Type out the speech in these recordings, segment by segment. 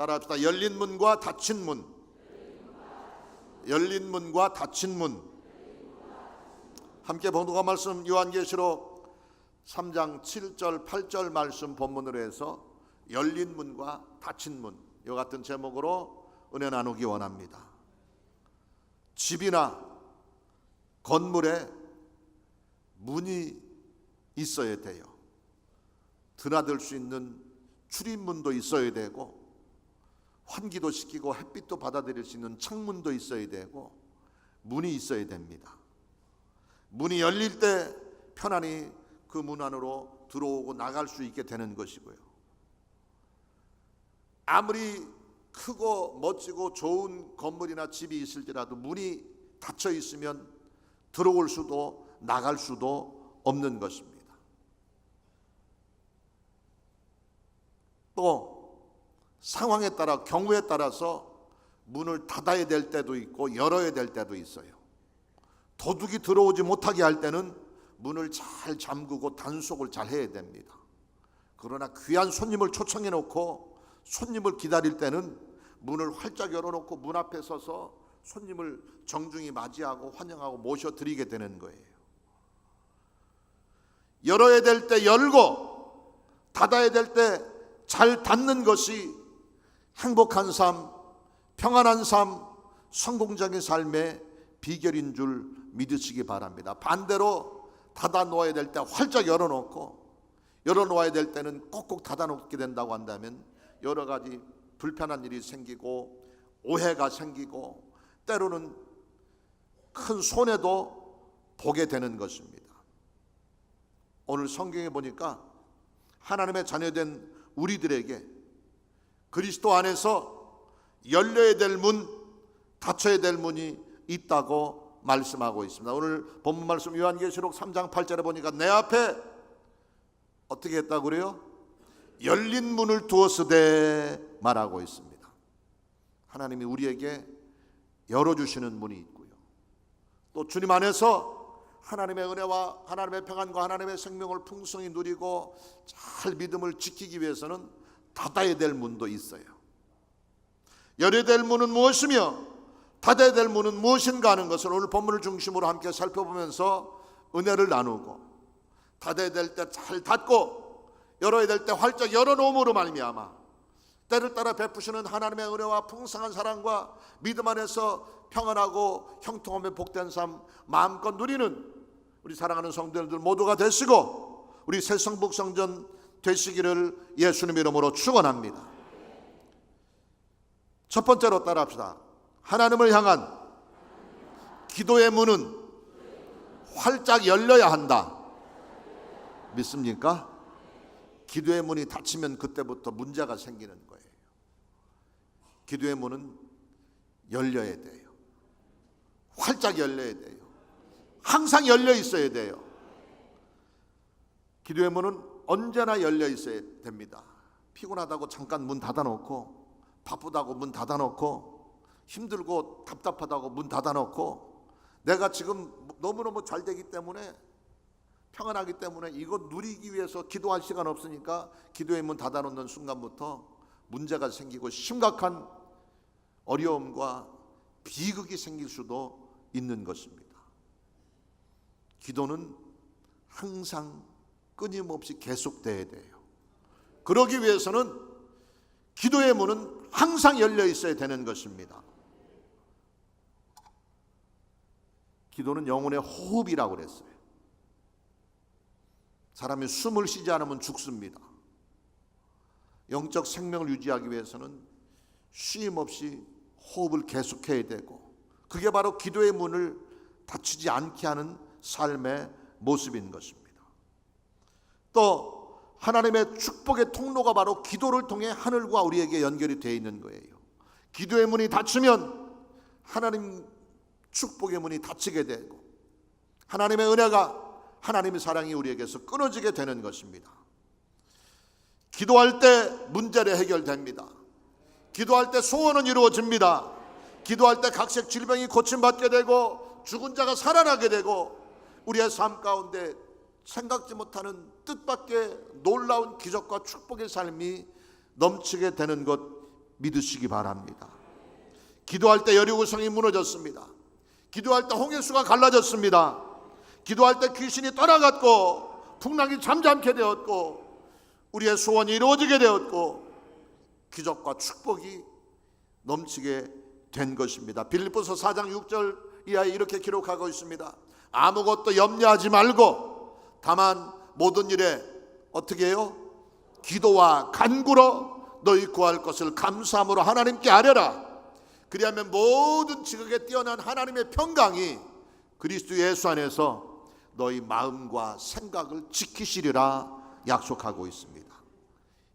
따라합시다. 열린 문과 닫힌 문. 열린 문과 닫힌 문. 함께 본문과 말씀 요한계시록 3장 7절 8절 말씀 본문으로 해서 열린 문과 닫힌 문, 이 같은 제목으로 은혜 나누기 원합니다. 집이나 건물에 문이 있어야 돼요. 드나들 수 있는 출입문도 있어야 되고, 환기도 시키고 햇빛도 받아들일 수 있는 창문도 있어야 되고, 문이 있어야 됩니다. 문이 열릴 때 편안히 그 문 안으로 들어오고 나갈 수 있게 되는 것이고요. 아무리 크고 멋지고 좋은 건물이나 집이 있을지라도 문이 닫혀 있으면 들어올 수도 나갈 수도 없는 것입니다. 또 상황에 따라, 경우에 따라서 문을 닫아야 될 때도 있고 열어야 될 때도 있어요. 도둑이 들어오지 못하게 할 때는 문을 잘 잠그고 단속을 잘 해야 됩니다. 그러나 귀한 손님을 초청해 놓고 손님을 기다릴 때는 문을 활짝 열어놓고 문 앞에 서서 손님을 정중히 맞이하고 환영하고 모셔드리게 되는 거예요. 열어야 될 때 열고 닫아야 될 때 잘 닫는 것이 행복한 삶, 평안한 삶, 성공적인 삶의 비결인 줄 믿으시기 바랍니다. 반대로 닫아 놓아야 될 때 활짝 열어놓고 열어 놓아야 될 때는 꼭꼭 닫아 놓게 된다고 한다면 여러 가지 불편한 일이 생기고 오해가 생기고 때로는 큰 손해도 보게 되는 것입니다. 오늘 성경에 보니까 하나님의 자녀된 우리들에게 그리스도 안에서 열려야 될 문, 닫혀야 될 문이 있다고 말씀하고 있습니다. 오늘 본문 말씀 요한계시록 3장 8절에 보니까 내 앞에 어떻게 했다고 그래요? 열린 문을 두었으되 말하고 있습니다. 하나님이 우리에게 열어주시는 문이 있고요, 또 주님 안에서 하나님의 은혜와 하나님의 평안과 하나님의 생명을 풍성히 누리고 잘 믿음을 지키기 위해서는 닫아야 될 문도 있어요. 열어야 될 문은 무엇이며 닫아야 될 문은 무엇인가 하는 것을 오늘 본문을 중심으로 함께 살펴보면서 은혜를 나누고, 닫아야 될 때 잘 닫고 열어야 될 때 활짝 열어놓음으로 말미암아 때를 따라 베푸시는 하나님의 은혜와 풍성한 사랑과 믿음 안에서 평안하고 형통하며 복된 삶 마음껏 누리는 우리 사랑하는 성도들 모두가 되시고 우리 새성북성전 되시기를 예수님 이름으로 축원합니다. 첫 번째로 따라합시다. 하나님을 향한 기도의 문은 활짝 열려야 한다. 믿습니까? 기도의 문이 닫히면 그때부터 문제가 생기는 거예요. 기도의 문은 열려야 돼요. 활짝 열려야 돼요. 항상 열려 있어야 돼요. 기도의 문은 언제나 열려 있어야 됩니다. 피곤하다고 잠깐 문 닫아놓고, 바쁘다고 문 닫아놓고, 힘들고 답답하다고 문 닫아놓고, 내가 지금 너무너무 잘 되기 때문에, 평안하기 때문에 이거 누리기 위해서 기도할 시간 없으니까 기도의 문 닫아놓는 순간부터 문제가 생기고 심각한 어려움과 비극이 생길 수도 있는 것입니다. 기도는 항상 끊임없이 계속돼야 돼요. 그러기 위해서는 기도의 문은 항상 열려 있어야 되는 것입니다. 기도는 영혼의 호흡이라고 그랬어요. 사람이 숨을 쉬지 않으면 죽습니다. 영적 생명을 유지하기 위해서는 쉼 없이 호흡을 계속해야 되고, 그게 바로 기도의 문을 닫히지 않게 하는 삶의 모습인 것입니다. 또 하나님의 축복의 통로가 바로 기도를 통해 하늘과 우리에게 연결이 되어 있는 거예요. 기도의 문이 닫히면 하나님 축복의 문이 닫히게 되고, 하나님의 은혜가, 하나님의 사랑이 우리에게서 끊어지게 되는 것입니다. 기도할 때 문제는 해결됩니다. 기도할 때 소원은 이루어집니다. 기도할 때 각색 질병이 고침받게 되고 죽은 자가 살아나게 되고 우리의 삶 가운데 생각지 못하는 뜻밖의 놀라운 기적과 축복의 삶이 넘치게 되는 것 믿으시기 바랍니다. 기도할 때 여리고성이 무너졌습니다. 기도할 때 홍해수가 갈라졌습니다. 기도할 때 귀신이 떠나갔고 풍랑이 잠잠게 되었고 우리의 소원이 이루어지게 되었고 기적과 축복이 넘치게 된 것입니다. 빌립보서 4장 6절 이하에 이렇게 기록하고 있습니다. 아무것도 염려하지 말고 다만 모든 일에 어떻게 해요? 기도와 간구로 너희 구할 것을 감사함으로 하나님께 아뢰라. 그리하면 모든 지극에 뛰어난 하나님의 평강이 그리스도 예수 안에서 너희 마음과 생각을 지키시리라 약속하고 있습니다.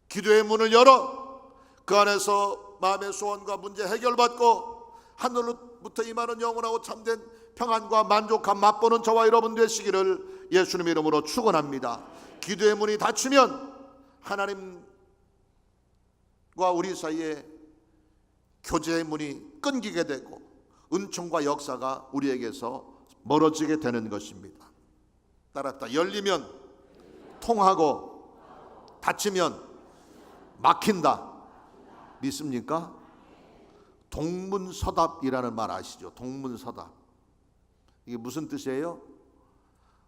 기도의 문을 열어 그 안에서 마음의 소원과 문제 해결받고 하늘로부터 임하는 영원하고 참된 평안과 만족함 맛보는 저와 여러분 되시기를 예수님의 이름으로 축원합니다. 기도의 문이 닫히면 하나님과 우리 사이에 교제의 문이 끊기게 되고 은총과 역사가 우리에게서 멀어지게 되는 것입니다. 따랐다. 열리면 통하고 닫히면 막힌다. 믿습니까? 동문서답이라는 말 아시죠? 동문서답. 이게 무슨 뜻이에요?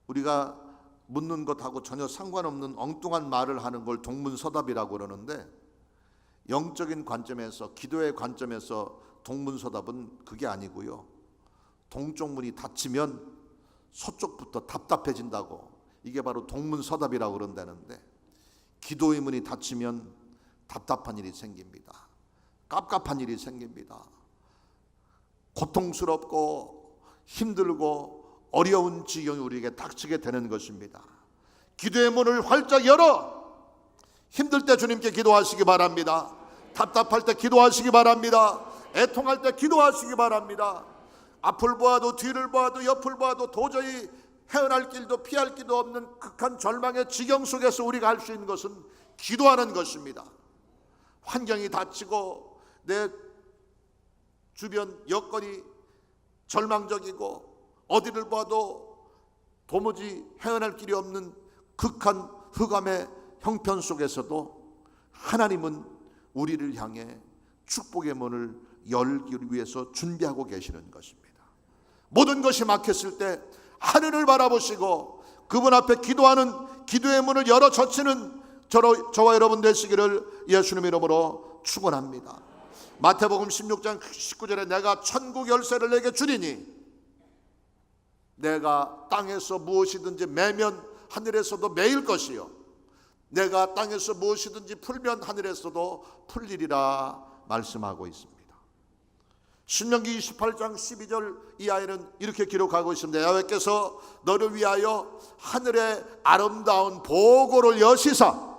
우리가 묻는 것하고 전혀 상관없는 엉뚱한 말을 하는 걸 동문서답이라고 그러는데 영적인 관점에서 기도의 관점에서 동문서답은 그게 아니고요. 동쪽 문이 닫히면 서쪽부터 답답해진다고 이게 바로 동문서답이라고 그런다는데 기도의 문이 닫히면 답답한 일이 생깁니다. 깝깝한 일이 생깁니다. 고통스럽고 힘들고 어려운 지경이 우리에게 닥치게 되는 것입니다. 기도의 문을 활짝 열어 힘들 때 주님께 기도하시기 바랍니다. 답답할 때 기도하시기 바랍니다. 애통할 때 기도하시기 바랍니다. 앞을 보아도 뒤를 보아도 옆을 보아도 도저히 헤어날 길도 피할 길도 없는 극한 절망의 지경 속에서 우리가 할 수 있는 것은 기도하는 것입니다. 환경이 닫히고 내 주변 여건이 절망적이고 어디를 봐도 도무지 헤어날 길이 없는 극한 흑암의 형편 속에서도 하나님은 우리를 향해 축복의 문을 열기 위해서 준비하고 계시는 것입니다. 모든 것이 막혔을 때 하늘을 바라보시고 그분 앞에 기도하는 기도의 문을 열어 젖히는 저와 여러분 되시기를 예수님 이름으로 축원합니다. 마태복음 16장 19절에 내가 천국 열쇠를 내게 주리니 내가 땅에서 무엇이든지 매면 하늘에서도 매일 것이요 내가 땅에서 무엇이든지 풀면 하늘에서도 풀리리라 말씀하고 있습니다. 신명기 28장 12절 이하에는 이렇게 기록하고 있습니다. 야훼께서 너를 위하여 하늘의 아름다운 보고를 여시사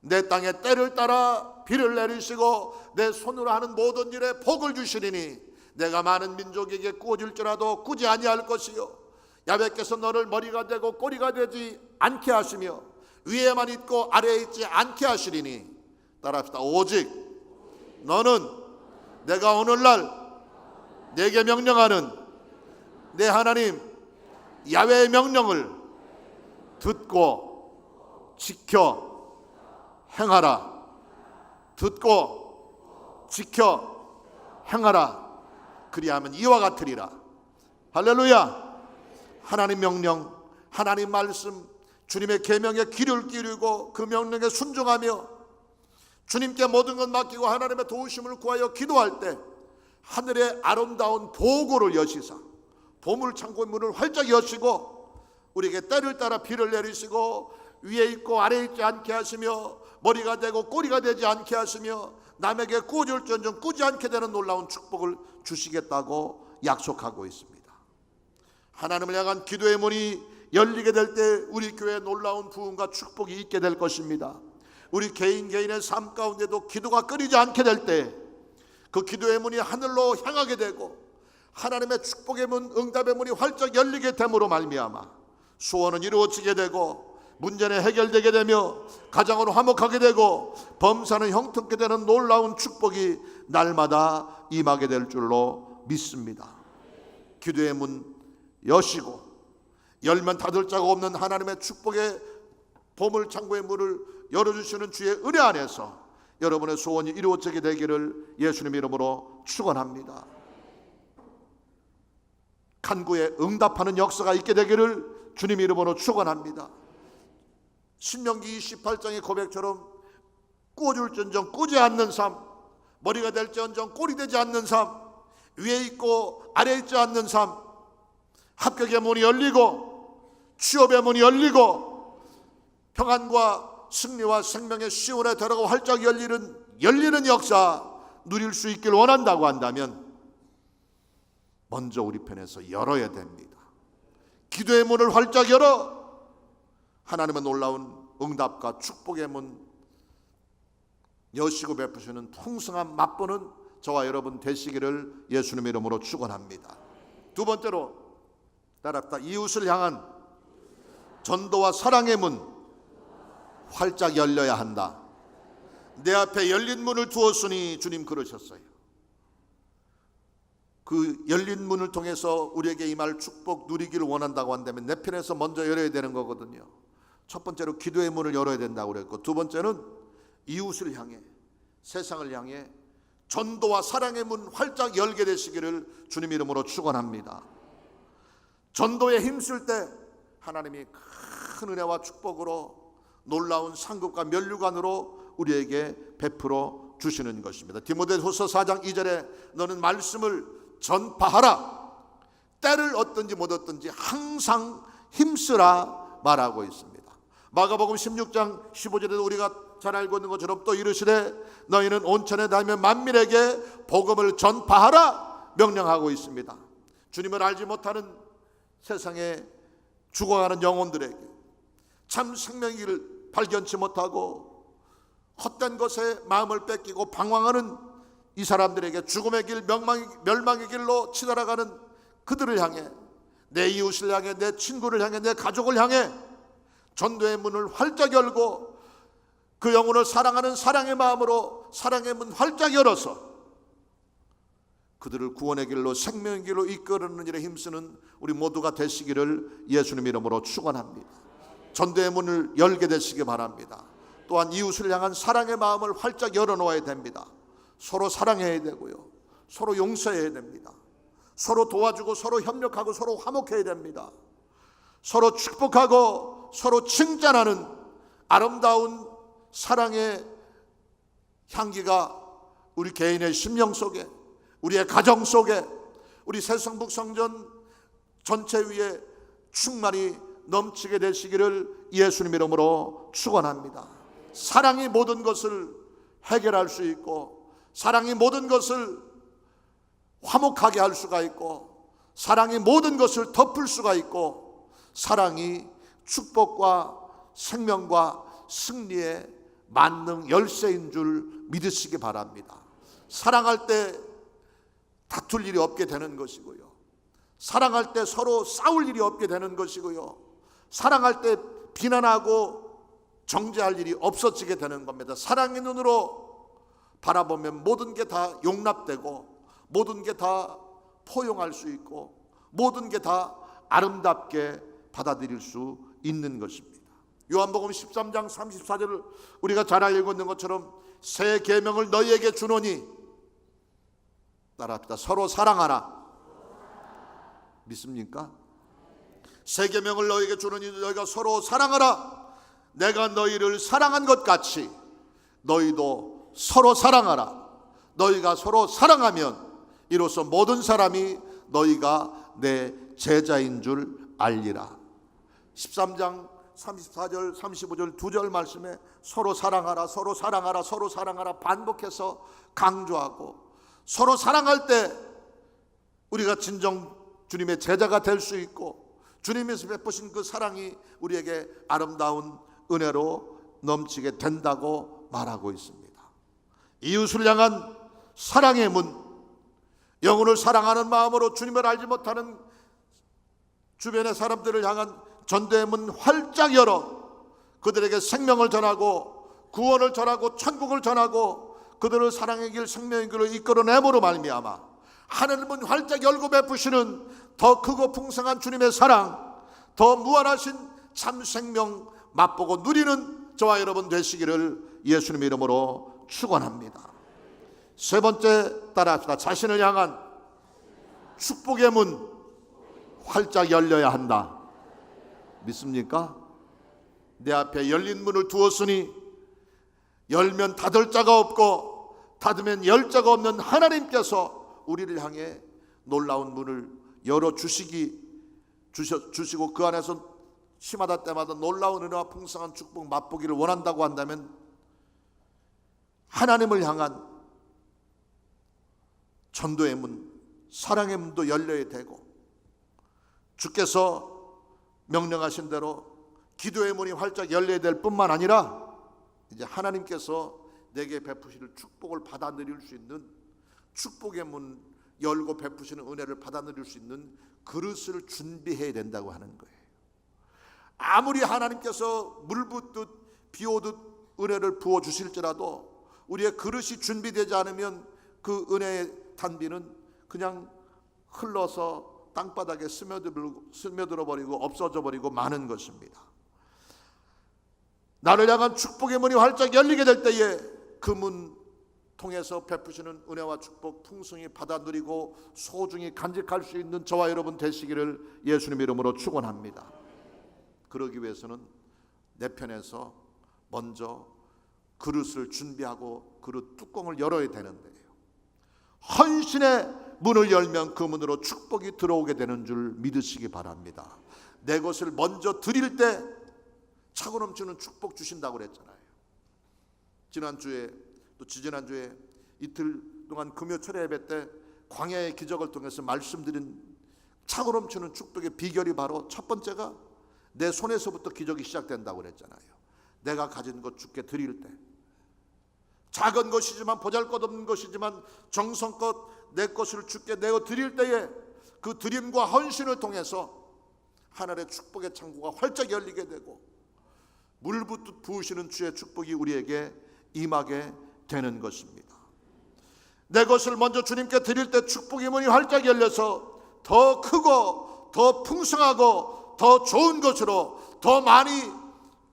내 땅에 때를 따라 비를 내리시고 내 손으로 하는 모든 일에 복을 주시리니 내가 많은 민족에게 꾸어질지라도 꾸지 아니할 것이요 야훼께서 너를 머리가 되고 꼬리가 되지 않게 하시며 위에만 있고 아래에 있지 않게 하시리니 따라합시다. 오직 너는 내가 오늘날 내게 명령하는 내 하나님 야훼의 명령을 듣고 지켜 행하라. 듣고 지켜 행하라. 그리하면 이와 같으리라. 할렐루야. 하나님 명령, 하나님 말씀, 주님의 계명에 귀를 기울이고 그 명령에 순종하며 주님께 모든 것 맡기고 하나님의 도우심을 구하여 기도할 때 하늘의 아름다운 보고를 여시사 보물 창고의 문을 활짝 여시고 우리에게 때를 따라 비를 내리시고 위에 있고 아래에 있지 않게 하시며 머리가 되고 꼬리가 되지 않게 하시며 남에게 꾸어질지언정 꾸지 않게 되는 놀라운 축복을 주시겠다고 약속하고 있습니다. 하나님을 향한 기도의 문이 열리게 될 때 우리 교회에 놀라운 부흥과 축복이 있게 될 것입니다. 우리 개인의 삶 가운데도 기도가 끊이지 않게 될 때 그 기도의 문이 하늘로 향하게 되고 하나님의 축복의 문, 응답의 문이 활짝 열리게 됨으로 말미암아 소원은 이루어지게 되고 문제는 해결되게 되며 가정으로 화목하게 되고 범사는 형통케 되는 놀라운 축복이 날마다 임하게 될 줄로 믿습니다. 기도의 문 여시고 열면 닫을 자가 없는 하나님의 축복의 보물 창고의 문을 열어주시는 주의 은혜 안에서 여러분의 소원이 이루어지게 되기를 예수님 이름으로 축원합니다. 간구에 응답하는 역사가 있게 되기를 주님 이름으로 축원합니다. 신명기 28장의 고백처럼 꾸어줄지언정 꾸지 않는 삶, 머리가 될지언정 꼴이 되지 않는 삶, 위에 있고 아래에 있지 않는 삶, 합격의 문이 열리고 취업의 문이 열리고 평안과 승리와 생명의 시온에 들어가고 활짝 열리는 역사 누릴 수 있기를 원한다고 한다면 먼저 우리 편에서 열어야 됩니다. 기도의 문을 활짝 열어 하나님의 놀라운 응답과 축복의 문 여시고 베푸시는 풍성한 맛보는 저와 여러분 되시기를 예수님 이름으로 축원합니다. 두 번째로 따라합니다. 이웃을 향한 전도와 사랑의 문 활짝 열려야 한다. 내 앞에 열린 문을 두었으니 주님 그러셨어요. 그 열린 문을 통해서 우리에게 임할 축복 누리기를 원한다고 한다면 내 편에서 먼저 열어야 되는 거거든요. 첫 번째로 기도의 문을 열어야 된다고 그랬고, 두 번째는 이웃을 향해, 세상을 향해 전도와 사랑의 문 활짝 열게 되시기를 주님 이름으로 축원합니다. 전도에 힘쓸 때 하나님이 큰 은혜와 축복으로 놀라운 상급과 면류관으로 우리에게 베풀어 주시는 것입니다. 디모데후서 4장 2절에 너는 말씀을 전파하라, 때를 얻든지 못 얻든지 항상 힘쓰라 말하고 있습니다. 마가복음 16장 15절에도 우리가 잘 알고 있는 것처럼 또 이르시되 너희는 온천에 다니며 만민에게 복음을 전파하라 명령하고 있습니다. 주님을 알지 못하는 세상에 죽어가는 영혼들에게 참 생명의 길을 발견치 못하고 헛된 것에 마음을 뺏기고 방황하는 이 사람들에게 죽음의 길, 멸망의 길로 치달아가는 그들을 향해, 내 이웃을 향해, 내 친구를 향해, 내 가족을 향해 전도의 문을 활짝 열고 그 영혼을 사랑하는 사랑의 마음으로 사랑의 문 활짝 열어서 그들을 구원의 길로, 생명의 길로 이끌어내는 일에 힘쓰는 우리 모두가 되시기를 예수님 이름으로 축원합니다. 전도의 문을 열게 되시기 바랍니다. 또한 이웃을 향한 사랑의 마음을 활짝 열어놓아야 됩니다. 서로 사랑해야 되고요, 서로 용서해야 됩니다. 서로 도와주고 서로 협력하고 서로 화목해야 됩니다. 서로 축복하고 서로 칭찬하는 아름다운 사랑의 향기가 우리 개인의 심령 속에, 우리의 가정 속에, 우리 새성북 성전 전체 위에 충만히 넘치게 되시기를 예수님 이름으로 축원합니다. 사랑이 모든 것을 해결할 수 있고, 사랑이 모든 것을 화목하게 할 수가 있고, 사랑이 모든 것을 덮을 수가 있고, 사랑이 축복과 생명과 승리의 만능 열쇠인 줄 믿으시기 바랍니다. 사랑할 때 다툴 일이 없게 되는 것이고요, 사랑할 때 서로 싸울 일이 없게 되는 것이고요, 사랑할 때 비난하고 정죄할 일이 없어지게 되는 겁니다. 사랑의 눈으로 바라보면 모든 게 다 용납되고 모든 게 다 포용할 수 있고 모든 게 다 아름답게 받아들일 수 있는 것입니다. 요한복음 13장 34절을 우리가 잘 알고 있는 것처럼 새 계명을 너희에게 주노니, 따라합시다. 서로 사랑하라. 믿습니까? 새 계명을 너희에게 주노니 너희가 서로 사랑하라. 내가 너희를 사랑한 것 같이 너희도 서로 사랑하라. 너희가 서로 사랑하면 이로써 모든 사람이 너희가 내 제자인 줄 알리라. 13장 34절 35절 두 절 말씀에 서로 사랑하라, 서로 사랑하라, 서로 사랑하라 반복해서 강조하고, 서로 사랑할 때 우리가 진정 주님의 제자가 될 수 있고 주님께서 베푸신 그 사랑이 우리에게 아름다운 은혜로 넘치게 된다고 말하고 있습니다. 이웃을 향한 사랑의 문, 영혼을 사랑하는 마음으로 주님을 알지 못하는 주변의 사람들을 향한 전도의 문 활짝 열어 그들에게 생명을 전하고 구원을 전하고 천국을 전하고 그들을 사랑의 길, 생명의 길로 이끌어내므로 말미암아 하늘 문 활짝 열고 베푸시는 더 크고 풍성한 주님의 사랑, 더 무한하신 참 생명 맛보고 누리는 저와 여러분 되시기를 예수님 이름으로 축원합니다. 세 번째 따라합시다. 자신을 향한 축복의 문 활짝 열려야 한다. 믿습니까? 내 앞에 열린 문을 두었으니 열면 닫을 자가 없고 닫으면 열 자가 없는 하나님께서 우리를 향해 놀라운 문을 열어주시고 그 안에서 시마다 때마다 놀라운 은혜와 풍성한 축복 맛보기를 원한다고 한다면 하나님을 향한 전도의 문, 사랑의 문도 열려야 되고 주께서 명령하신 대로 기도의 문이 활짝 열려야 될 뿐만 아니라 이제 하나님께서 내게 베푸실 축복을 받아 누릴 수 있는 축복의 문 열고 베푸시는 은혜를 받아 누릴 수 있는 그릇을 준비해야 된다고 하는 거예요. 아무리 하나님께서 물 붓듯 비 오듯 은혜를 부어 주실지라도 우리의 그릇이 준비되지 않으면 그 은혜의 단비는 그냥 흘러서 땅바닥에 스며들어 버리고 없어져 버리고 마는 것입니다. 나를 향한 축복의 문이 활짝 열리게 될 때에 그 문 통해서 베푸시는 은혜와 축복 풍성히 받아 누리고 소중히 간직할 수 있는 저와 여러분 되시기를 예수님 이름으로 축원합니다. 그러기 위해서는 내 편에서 먼저 그릇을 준비하고 그릇 뚜껑을 열어야 되는데요. 헌신의 문을 열면 그 문으로 축복이 들어오게 되는 줄 믿으시기 바랍니다. 내 것을 먼저 드릴 때 차고 넘치는 축복 주신다고 그랬잖아요. 지난주에 또 지지난주에 이틀 동안 금요철의 예배 때 광야의 기적을 통해서 말씀드린 차고 넘치는 축복의 비결이 바로 첫 번째가 내 손에서부터 기적이 시작된다고 그랬잖아요. 내가 가진 것 주께 드릴 때 작은 것이지만 보잘것없는 것이지만 정성껏 내 것을 주께 내어 드릴 때에 그 드림과 헌신을 통해서 하늘의 축복의 창고가 활짝 열리게 되고 물 붓듯 부으시는 주의 축복이 우리에게 임하게 되는 것입니다. 내 것을 먼저 주님께 드릴 때 축복의 문이 활짝 열려서 더 크고 더 풍성하고 더 좋은 것으로 더 많이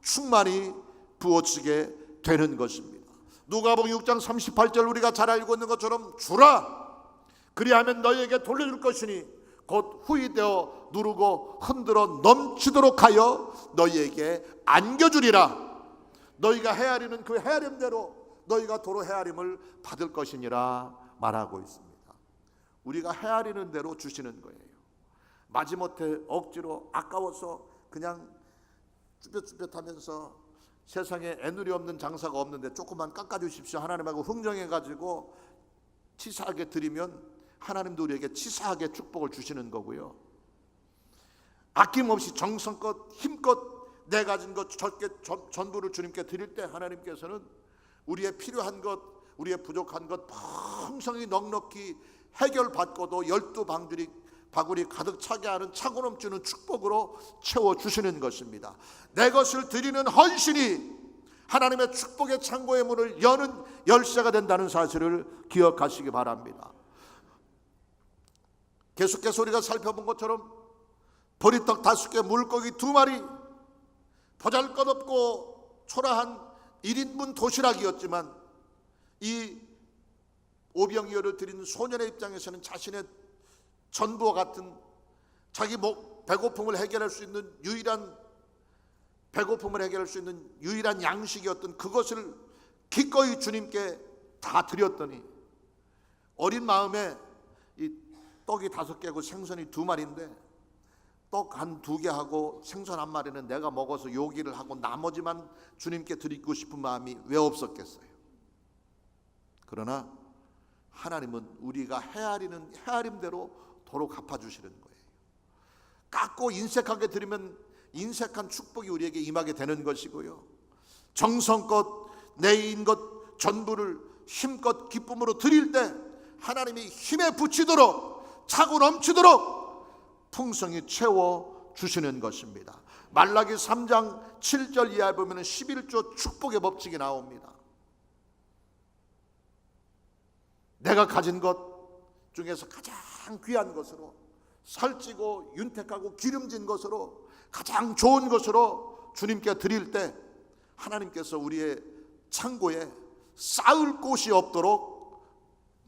충만히 부어지게 되는 것입니다. 누가복음 6장 38절 우리가 잘 알고 있는 것처럼 주라 그리하면 너희에게 돌려줄 것이니 곧 후이되어 누르고 흔들어 넘치도록 하여 너희에게 안겨주리라. 너희가 헤아리는 그 헤아림대로 너희가 도로 헤아림을 받을 것이니라 말하고 있습니다. 우리가 헤아리는 대로 주시는 거예요. 마지못해 억지로 아까워서 그냥 쭈뼛쭈뼛하면서 세상에 애누리 없는 장사가 없는데 조금만 깎아주십시오 하나님하고 흥정해가지고 치사하게 드리면 하나님도 우리에게 치사하게 축복을 주시는 거고요. 아낌없이 정성껏 힘껏 내 가진 것 전부를 주님께 드릴 때 하나님께서는 우리의 필요한 것 우리의 부족한 것 풍성히 넉넉히 해결받고도 12바구리 가득 차게 하는 차고 넘치는 축복으로 채워주시는 것입니다. 내 것을 드리는 헌신이 하나님의 축복의 창고의 문을 여는 열쇠가 된다는 사실을 기억하시기 바랍니다. 계속해서 우리가 살펴본 것처럼 보리떡 5개 물고기 2마리 보잘것없고 초라한 1인분 도시락이었지만 이 오병이어를 드린 소년의 입장에서는 자신의 전부와 같은 자기 배고픔을 해결할 수 있는 유일한 양식이었던 그것을 기꺼이 주님께 다 드렸더니 어린 마음에 이 떡이 5개고 생선이 2마리인데 떡 한 2개 하고 생선 1마리는 내가 먹어서 요기를 하고 나머지만 주님께 드리고 싶은 마음이 왜 없었겠어요? 그러나 하나님은 우리가 헤아리는 헤아림대로 도로 갚아주시는 거예요. 깎고 인색하게 드리면 인색한 축복이 우리에게 임하게 되는 것이고요. 정성껏 내인 것 전부를 힘껏 기쁨으로 드릴 때 하나님이 힘에 부치도록 차고 넘치도록 풍성히 채워주시는 것입니다. 말라기 3장 7절 이하에 보면 11조 축복의 법칙이 나옵니다. 내가 가진 것 중에서 가장 귀한 것으로 살찌고 윤택하고 기름진 것으로 가장 좋은 것으로 주님께 드릴 때 하나님께서 우리의 창고에 쌓을 곳이 없도록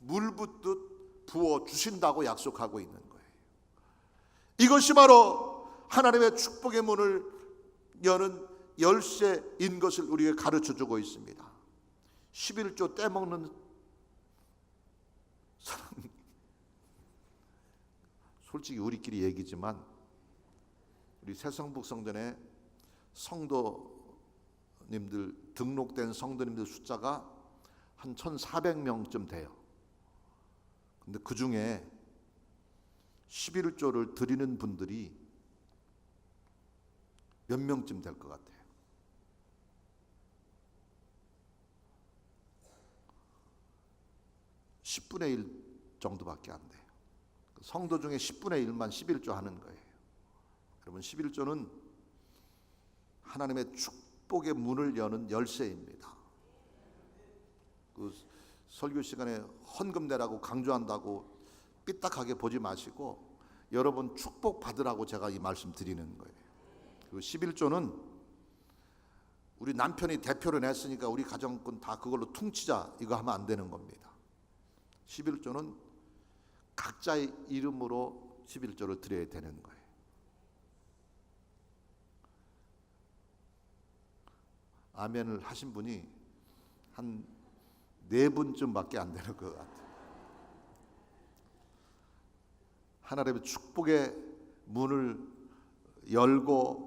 물 붓듯 부어 주신다고 약속하고 있는 거예요. 이것이 바로 하나님의 축복의 문을 여는 열쇠인 것을 우리에게 가르쳐 주고 있습니다. 11조 떼먹는 사람, 솔직히 우리끼리 얘기지만 우리 새성북 성전에 성도님들, 등록된 성도님들 숫자가 한 1,400명쯤 돼요. 근데 그 중에 11조를 드리는 분들이 몇 명쯤 될 것 같아요? (10분의 1) 정도밖에 안 돼요. 성도 중에 10분의 1만 11조 하는 거예요. 여러분, 11조는 하나님의 축복의 문을 여는 열쇠입니다. 그 설교 시간에 헌금 내라고 강조한다고 삐딱하게 보지 마시고 여러분 축복 받으라고 제가 이 말씀 드리는 거예요. 그 11조는 우리 남편이 대표를 냈으니까 우리 가정권 다 그걸로 퉁치자, 이거 하면 안 되는 겁니다. 11조는 각자의 이름으로 11조를 드려야 되는 거예요. 아멘을 하신 분이 한 4분쯤밖에 안 되는 것 같아요. 하나님의 축복의 문을 열고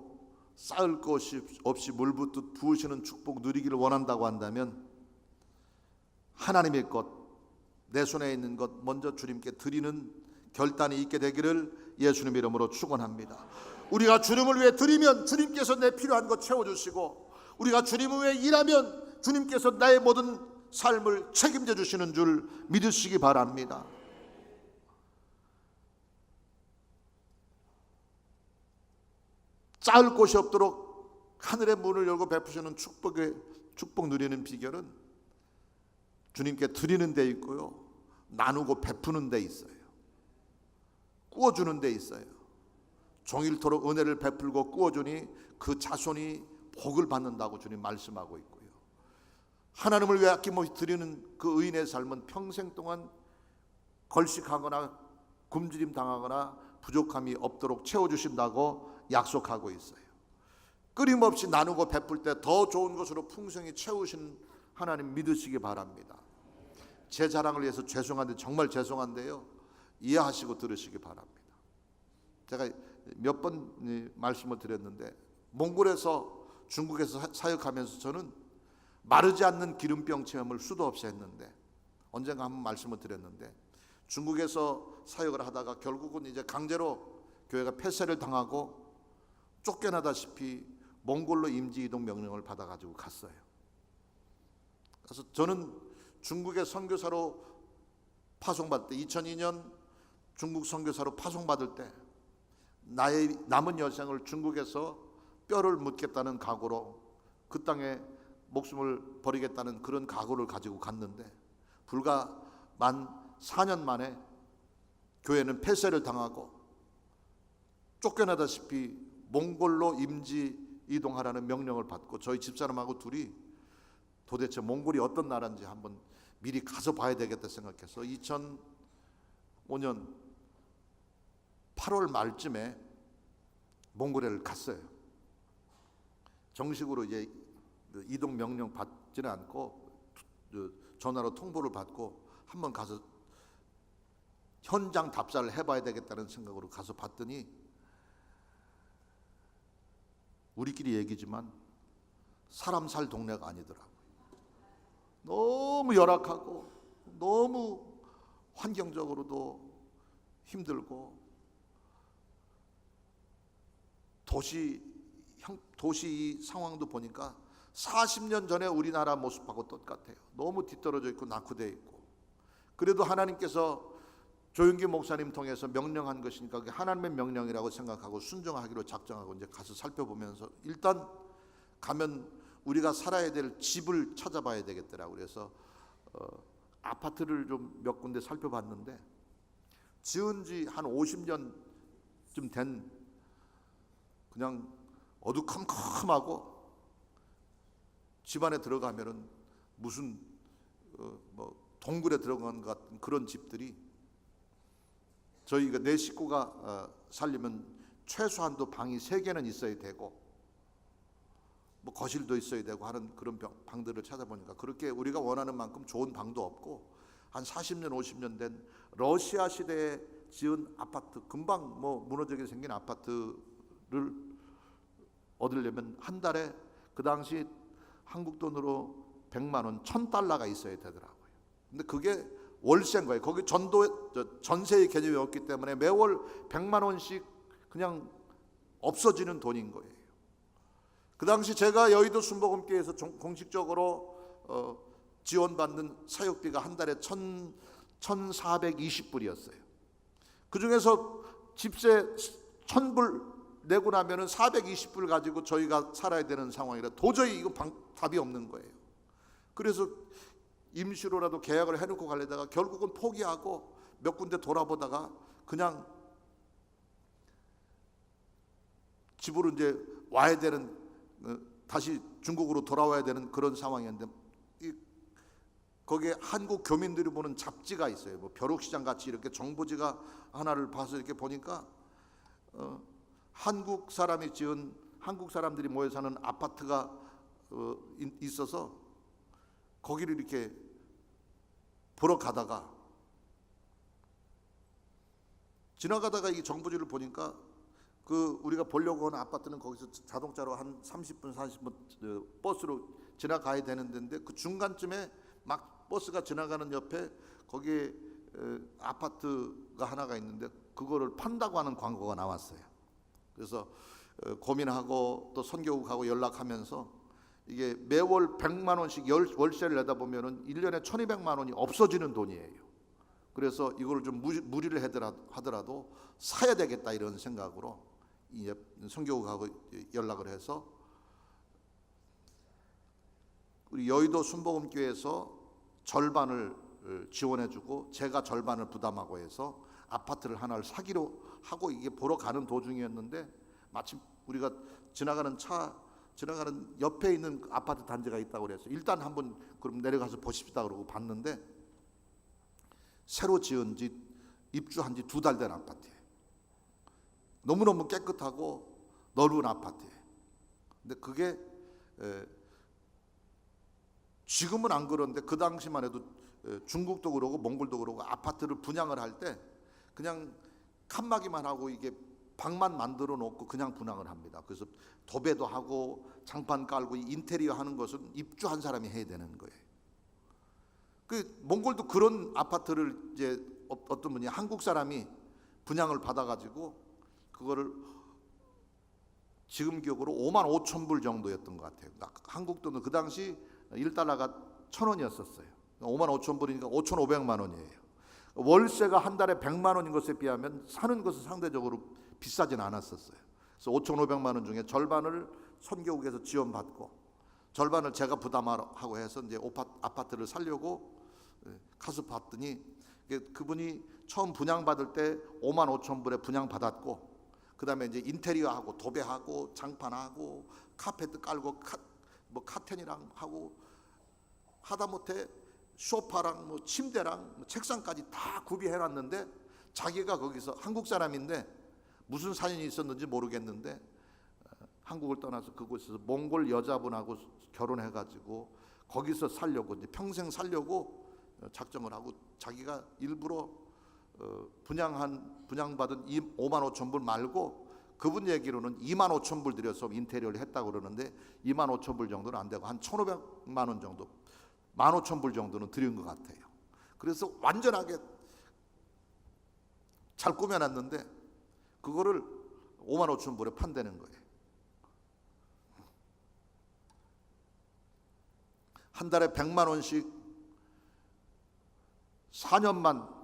쌓을 것이 없이 물 붓듯 부으시는 축복 누리기를 원한다고 한다면 하나님의 것, 내 손에 있는 것 먼저 주님께 드리는 결단이 있게 되기를 예수님 이름으로 축원합니다. 우리가 주님을 위해 드리면 주님께서 내 필요한 것 채워주시고, 우리가 주님을 위해 일하면 주님께서 나의 모든 삶을 책임져 주시는 줄 믿으시기 바랍니다. 쌓을 곳이 없도록 하늘의 문을 열고 베푸시는 축복 누리는 비결은 주님께 드리는 데 있고요, 나누고 베푸는 데 있어요. 꾸어주는 데 있어요. 종일토록 은혜를 베풀고 꾸어주니 그 자손이 복을 받는다고 주님 말씀하고 있고요. 하나님을 위해 아낌없이 드리는 그 의인의 삶은 평생 동안 걸식하거나 굶주림 당하거나 부족함이 없도록 채워주신다고 약속하고 있어요. 끊임없이 나누고 베풀 때 더 좋은 것으로 풍성히 채우신 하나님 믿으시기 바랍니다. 제 자랑을 위해서 죄송한데, 정말 죄송한데요, 이해하시고 들으시기 바랍니다. 제가 몇 번 말씀을 드렸는데, 몽골에서 중국에서 사역하면서 저는 마르지 않는 기름병 체험을 수도 없이 했는데, 언젠가 한번 말씀을 드렸는데, 중국에서 사역을 하다가 결국은 이제 강제로 교회가 폐쇄를 당하고 쫓겨나다시피 몽골로 임지 이동 명령을 받아가지고 갔어요. 그래서 저는 중국의 선교사로 파송받을 때, 2002년 중국 선교사로 파송받을 때 나의 남은 여생을 중국에서 뼈를 묻겠다는 각오로 그 땅에 목숨을 버리겠다는 그런 각오를 가지고 갔는데, 불과 만 4년 만에 교회는 폐쇄를 당하고 쫓겨나다시피 몽골로 임지 이동하라는 명령을 받고, 저희 집사람하고 둘이 도대체 몽골이 어떤 나라인지 한번 미리 가서 봐야 되겠다 생각해서 2005년 8월 말쯤에 몽골에를 갔어요. 정식으로 이제 이동 명령 받지는 않고 전화로 통보를 받고 한번 가서 현장 답사를 해봐야 되겠다는 생각으로 가서 봤더니, 우리끼리 얘기지만 사람 살 동네가 아니더라고요. 너무 열악하고 너무 환경적으로도 힘들고, 도시 상황도 보니까 40년 전에 우리나라 모습하고 똑같아요. 너무 뒤떨어져 있고 낙후되어 있고. 그래도 하나님께서 조용기 목사님 통해서 명령한 것이니까 그게 하나님의 명령이라고 생각하고 순종하기로 작정하고 이제 가서 살펴보면서, 일단 가면 우리가 살아야 될 집을 찾아봐야 되겠더라고요. 그래서 아파트를 좀 몇 군데 살펴봤는데, 지은 지 한 50년쯤 된 그냥 어두컴컴하고, 집안에 들어가면은 무슨 뭐 동굴에 들어간 것 같은 그런 집들이, 저희가 네 식구가 살려면 최소한도 방이 3개는 있어야 되고 뭐 거실도 있어야 되고 하는 그런 방들을 찾아보니까 그렇게 우리가 원하는 만큼 좋은 방도 없고, 한 40년 50년 된 러시아 시대에 지은 아파트, 금방 뭐 무너지게 생긴 아파트를 얻으려면 한 달에 그 당시 한국 돈으로 100만 원, 1000달러가 있어야 되더라고요. 근데 그게 월세인 거예요. 거기 전세의 개념이 없기 때문에 매월 100만 원씩 그냥 없어지는 돈인 거예요. 그 당시 제가 여의도 순복음교회에서 공식적으로 지원받는 사역비가 한 달에 1,420불이었어요. 그 중에서 집세 1,000불 내고 나면은 420불 가지고 저희가 살아야 되는 상황이라 도저히 이거 답이 없는 거예요. 그래서 임시로라도 계약을 해놓고 가려다가 결국은 포기하고 몇 군데 돌아보다가 그냥 집으로 이제 와야 되는, 다시 중국으로 돌아와야 되는 그런 상황이었는데, 거기에 한국 교민들이 보는 잡지가 있어요. 뭐 벼룩시장 같이 이렇게 정보지가 하나를 봐서 이렇게 보니까 한국 사람들이 모여 사는 아파트가 있어서 거기를 이렇게 보러 가다가 지나가다가 이 정보지를 보니까 그 우리가 보려고 하는 아파트는 거기서 자동차로 한 30분 40분 버스로 지나가야 되는 데인데, 그 중간쯤에 막 버스가 지나가는 옆에 거기에 아파트가 하나가 있는데 그거를 판다고 하는 광고가 나왔어요. 그래서 고민하고 또 선교국하고 연락하면서 이게 매월 100만 원씩 월세를 내다 보면은 1년에 1,200만 원이 없어지는 돈이에요. 그래서 이걸 좀 무리를 하더라도 사야 되겠다 이런 생각으로 이제 선교국하고 연락을 해서 우리 여의도 순복음교회에서 절반을 지원해주고 제가 절반을 부담하고 해서 아파트를 하나를 사기로 하고 이게 보러 가는 도중이었는데, 마침 우리가 지나가는 옆에 있는 아파트 단지가 있다고 그래서 일단 한번 그럼 내려가서 보십시다 그러고 봤는데, 새로 지은 지 입주한 지 2달 된 아파트예요. 너무너무 깨끗하고 넓은 아파트예요. 근데 그게 지금은 안 그런데 그 당시만 해도 중국도 그러고 몽골도 그러고 아파트를 분양을 할 때 그냥 칸막이만 하고 이게 방만 만들어 놓고 그냥 분양을 합니다. 그래서 도배도 하고 장판 깔고 인테리어 하는 것은 입주한 사람이 해야 되는 거예요. 그 몽골도 그런 아파트를 이제 어떤 분이 한국 사람이 분양을 받아가지고 그거를 지금 기억으로 55,000불 정도였던 것 같아요. 한국 돈은 그 당시 1달러가 1,000원이었었어요. 55,000불이니까 5,500만 원이에요. 월세가 한 달에 100만 원인 것에 비하면 사는 것은 상대적으로 비싸진 않았었어요. 그래서 5,500만 원 중에 절반을 선교국에서 지원받고 절반을 제가 부담하고 해서 이제 아파트를 살려고 가서 봤더니 그분이 처음 분양받을 때 55,000불에 분양받았고, 그 다음에 이제 인테리어하고 도배하고 장판하고 카페트 깔고 카텐이랑 하고 하다못해 소파랑 뭐 침대랑 뭐 책상까지 다 구비해놨는데, 자기가 거기서 한국 사람인데 무슨 사연이 있었는지 모르겠는데 한국을 떠나서 그곳에서 몽골 여자분하고 결혼해가지고 거기서 살려고 이제 평생 살려고 작정을 하고, 자기가 일부러 분양받은 55,000불 말고 그분 얘기로는 25,000불 들여서 인테리어를 했다고 그러는데 25,000불 정도는 안 되고 한 1,500만 원 정도, 15,000불 정도는 들인 것 같아요. 그래서 완전하게 잘 꾸며놨는데 그거를 55,000불에 판다는 거예요. 한 달에 100만 원씩 4년만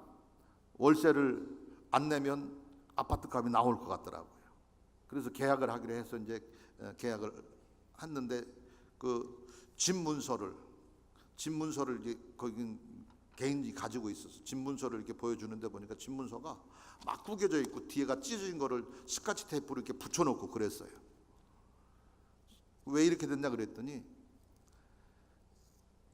월세를 안 내면 아파트 값이 나올 것 같더라고요. 그래서 계약을 하기로 해서 이제 계약을 했는데, 그 집문서를 이제 거기 개인이 가지고 있어서 집문서를 이렇게 보여주는데 보니까 집문서가 막 구겨져 있고 뒤에가 찢어진 거를 스카치 테이프로 이렇게 붙여놓고 그랬어요. 왜 이렇게 됐냐 그랬더니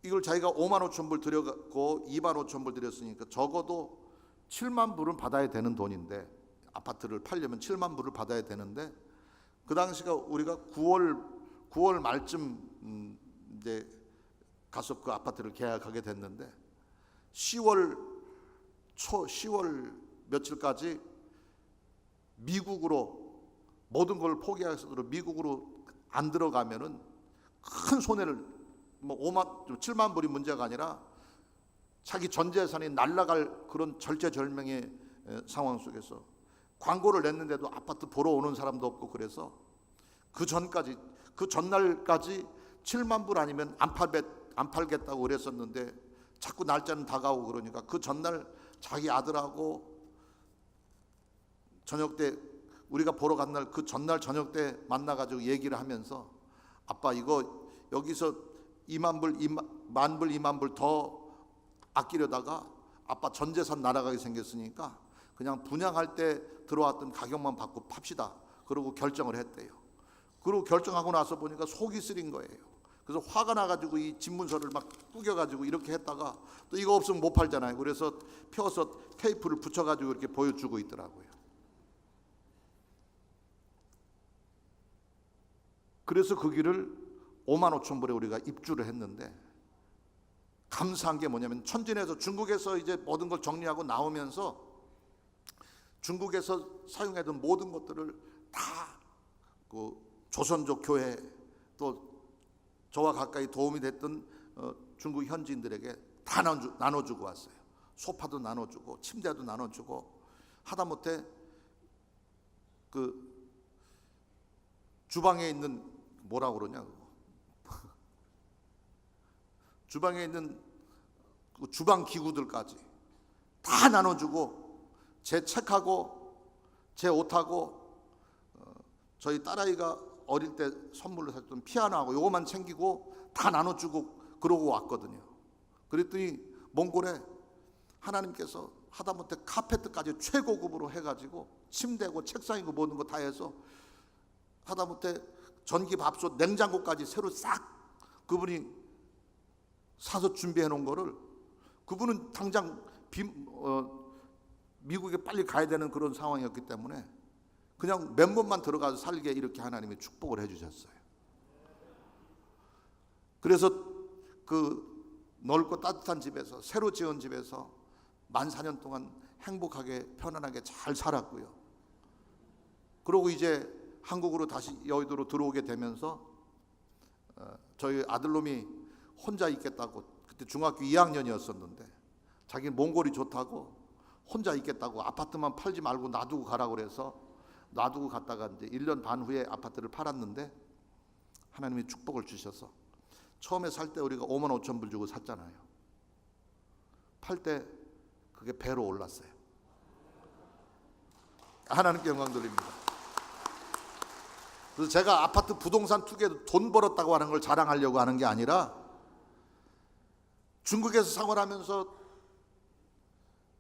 이걸 자기가 5만 5천 불 들여갖고 2만 5천 불 들였으니까 적어도 7만 불은 받아야 되는 돈인데, 아파트를 팔려면 7만 불을 받아야 되는데, 그 당시가 우리가 9월 말쯤 이제 가서 그 아파트를 계약하게 됐는데 10월 며칠까지 미국으로 모든 걸 포기해서 미국으로 안 들어가면은 큰 손해를, 뭐 7만 불이 문제가 아니라 자기 전 재산이 날아갈 그런 절체절명의 상황 속에서 광고를 냈는데도 아파트 보러 오는 사람도 없고, 그래서 그 전날까지 7만 불 아니면 안 팔겠다고 그랬었는데 자꾸 날짜는 다가오고 그러니까 그 전날 자기 아들하고 저녁 때, 우리가 보러 간 날 그 전날 저녁 때 만나가지고 얘기를 하면서, 아빠 이거 여기서 2만 불 2만 불 더 아끼려다가 아빠 전 재산 날아가게 생겼으니까 그냥 분양할 때 들어왔던 가격만 받고 팝시다. 그러고 결정을 했대요. 그리고 결정하고 나서 보니까 속이 쓰린 거예요. 그래서 화가 나가지고 이 집문서를 막 꾸겨가지고 이렇게 했다가 또 이거 없으면 못 팔잖아요. 그래서 펴서 테이프를 붙여가지고 이렇게 보여주고 있더라고요. 그래서 그 길을 5만 5천 불에 우리가 입주를 했는데, 감사한 게 뭐냐면 천진에서, 중국에서 이제 모든 걸 정리하고 나오면서 중국에서 사용하던 모든 것들을 다 그 조선족 교회, 또 저와 가까이 도움이 됐던 중국 현지인들에게 다 나눠주고 왔어요. 소파도 나눠주고 침대도 나눠주고, 하다못해 그 주방에 있는 뭐라고 그러냐, 주방에 있는 그 주방 기구들까지 다 나눠주고, 제 책하고 제 옷하고 저희 딸아이가 어릴 때 선물로 샀던 피아노하고 요거만 챙기고 다 나눠주고 그러고 왔거든요. 그랬더니 몽골에 하나님께서 하다못해 카페트까지 최고급으로 해가지고 침대고 책상이고 모든 거 다 해서, 하다못해 전기밥솥 냉장고까지 새로 싹 그분이 사서 준비해 놓은 거를, 그분은 당장 미국에 빨리 가야 되는 그런 상황이었기 때문에 그냥 몇 번만 들어가서 살게 이렇게 하나님이 축복을 해주셨어요. 그래서 그 넓고 따뜻한 집에서, 새로 지은 집에서 14년 동안 행복하게 편안하게 잘 살았고요. 그러고 이제 한국으로 다시 여의도로 들어오게 되면서 저희 아들놈이 혼자 있겠다고, 그때 중학교 2학년이었었는데 자기 몽골이 좋다고 혼자 있겠다고 아파트만 팔지 말고 놔두고 가라고 그래서 놔두고 갔다가 이제 1년 반 후에 아파트를 팔았는데, 하나님이 축복을 주셔서 처음에 살 때 우리가 5만 5천 불 주고 샀잖아요. 팔 때 그게 배로 올랐어요. 하나님께 영광 돌립니다. 그래서 제가 아파트 부동산 투기에도 돈 벌었다고 하는 걸 자랑하려고 하는 게 아니라, 중국에서 생활하면서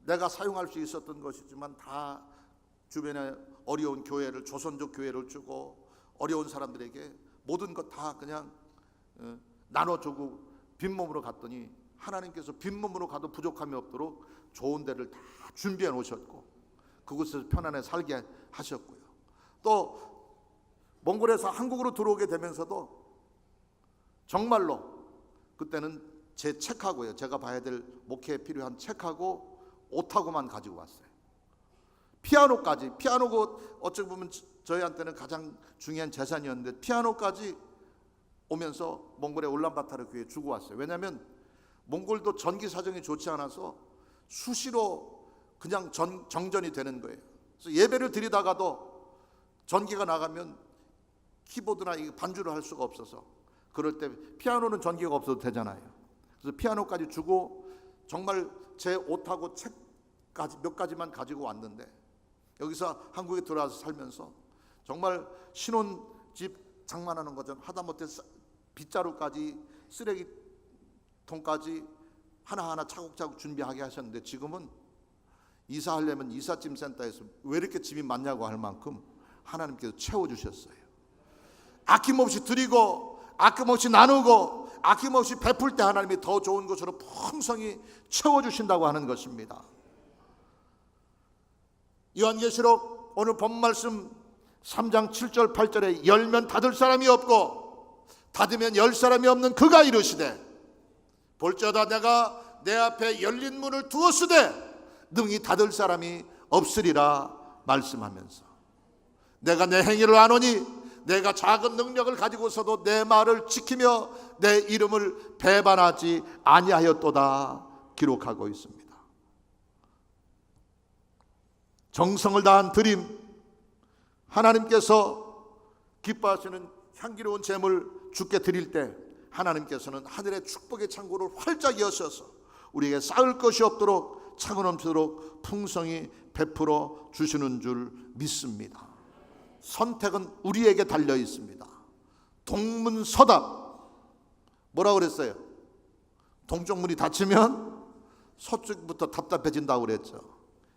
내가 사용할 수 있었던 것이지만 다 주변에 어려운 교회를, 조선족 교회를 주고 어려운 사람들에게 모든 것 다 그냥 나눠주고 빈몸으로 갔더니, 하나님께서 빈몸으로 가도 부족함이 없도록 좋은 데를 다 준비해 놓으셨고 그곳에서 편안하게 살게 하셨고요. 또 몽골에서 한국으로 들어오게 되면서도 정말로 그때는 제 책하고요, 제가 봐야 될 목회에 필요한 책하고 옷하고만 가지고 왔어요. 피아노까지, 피아노고 어찌 보면 저희한테는 가장 중요한 재산이었는데 피아노까지 오면서 몽골의 울란바타르 교회에 주고 왔어요. 왜냐하면 몽골도 전기 사정이 좋지 않아서 수시로 그냥 정전이 되는 거예요. 그래서 예배를 드리다가도 전기가 나가면 키보드나 반주를 할 수가 없어서, 그럴 때 피아노는 전기가 없어도 되잖아요. 그래서 피아노까지 주고 정말 제 옷하고 책까지 몇 가지만 가지고 왔는데, 여기서 한국에 들어와서 살면서 정말 신혼집 장만하는 거전 하다못해 빗자루까지 쓰레기통까지 하나하나 차곡차곡 준비하게 하셨는데, 지금은 이사하려면 이삿짐 센터에서 왜 이렇게 짐이 많냐고 할 만큼 하나님께서 채워주셨어요. 아낌없이 드리고 아낌없이 나누고 아낌없이 베풀 때 하나님이 더 좋은 것으로 풍성히 채워주신다고 하는 것입니다. 요한계시록 오늘 본 말씀 3장 7절 8절에 열면 닫을 사람이 없고 닫으면 열 사람이 없는 그가 이르시되 볼지어다 내가 내 앞에 열린 문을 두었으되 능히 닫을 사람이 없으리라 말씀하면서 내가 내 행위를 아노니 내가 작은 능력을 가지고서도 내 말을 지키며 내 이름을 배반하지 아니하였도다 기록하고 있습니다. 정성을 다한 드림, 하나님께서 기뻐하시는 향기로운 제물 주께 드릴 때 하나님께서는 하늘의 축복의 창고를 활짝 여셔서 우리에게 쌓을 것이 없도록 차고 넘치도록 풍성히 베풀어 주시는 줄 믿습니다. 선택은 우리에게 달려 있습니다. 동문서답, 뭐라고 그랬어요? 동쪽 문이 닫히면 서쪽부터 답답해진다고 그랬죠.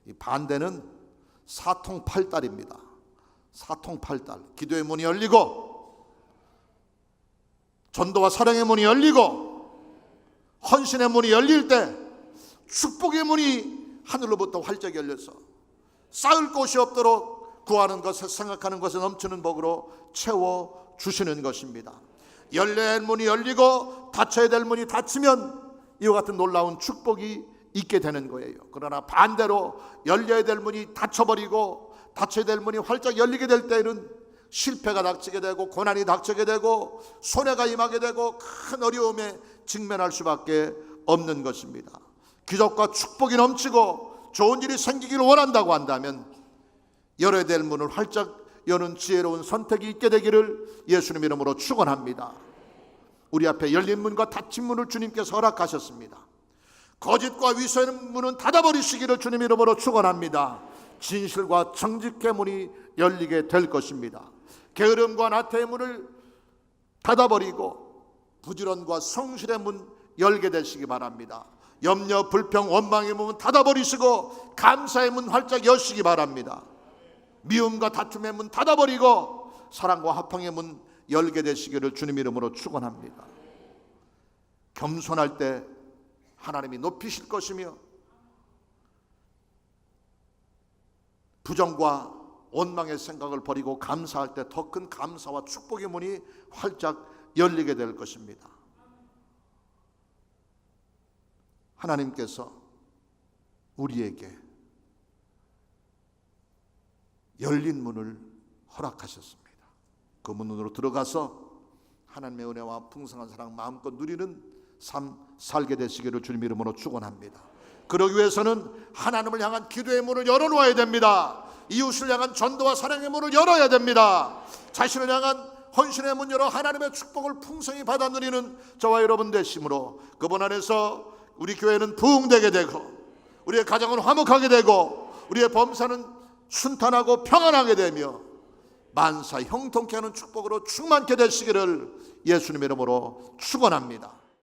이 반대는 사통팔달입니다. 사통팔달, 기도의 문이 열리고 전도와 사랑의 문이 열리고 헌신의 문이 열릴 때 축복의 문이 하늘로부터 활짝 열려서 쌓을 곳이 없도록 구하는 것에 생각하는 것에 넘치는 복으로 채워주시는 것입니다. 열려야 할 문이 열리고 닫혀야 될 문이 닫히면 이와 같은 놀라운 축복이 있게 되는 거예요. 그러나 반대로 열려야 될 문이 닫혀버리고 닫혀야 될 문이 활짝 열리게 될 때는 실패가 닥치게 되고 고난이 닥치게 되고 손해가 임하게 되고 큰 어려움에 직면할 수밖에 없는 것입니다. 기적과 축복이 넘치고 좋은 일이 생기기를 원한다고 한다면 열어야 될 문을 활짝 여는 지혜로운 선택이 있게 되기를 예수님 이름으로 축원합니다. 우리 앞에 열린 문과 닫힌 문을 주님께서 허락하셨습니다. 거짓과 위선의 문은 닫아버리시기를 주님 이름으로 축원합니다. 진실과 정직의 문이 열리게 될 것입니다. 게으름과 나태의 문을 닫아버리고 부지런과 성실의 문 열게 되시기 바랍니다. 염려, 불평, 원망의 문은 닫아버리시고 감사의 문 활짝 여시기 바랍니다. 미움과 다툼의 문 닫아버리고 사랑과 화평의 문 열게 되시기를 주님 이름으로 축원합니다. 겸손할 때 하나님이 높이실 것이며 부정과 원망의 생각을 버리고 감사할 때 더 큰 감사와 축복의 문이 활짝 열리게 될 것입니다. 하나님께서 우리에게 열린 문을 허락하셨습니다. 그 문으로 들어가서 하나님의 은혜와 풍성한 사랑 마음껏 누리는 삶 살게 되시기를 주님 이름으로 축원합니다. 그러기 위해서는 하나님을 향한 기도의 문을 열어놓아야 됩니다. 이웃을 향한 전도와 사랑의 문을 열어야 됩니다. 자신을 향한 헌신의 문 열어 하나님의 축복을 풍성히 받아 누리는 저와 여러분 되심으로 그분 안에서 우리 교회는 부흥되게 되고 우리의 가정은 화목하게 되고 우리의 범사는 순탄하고 평안하게 되며 만사 형통케 하는 축복으로 충만케 되시기를 예수님 이름으로 축원합니다.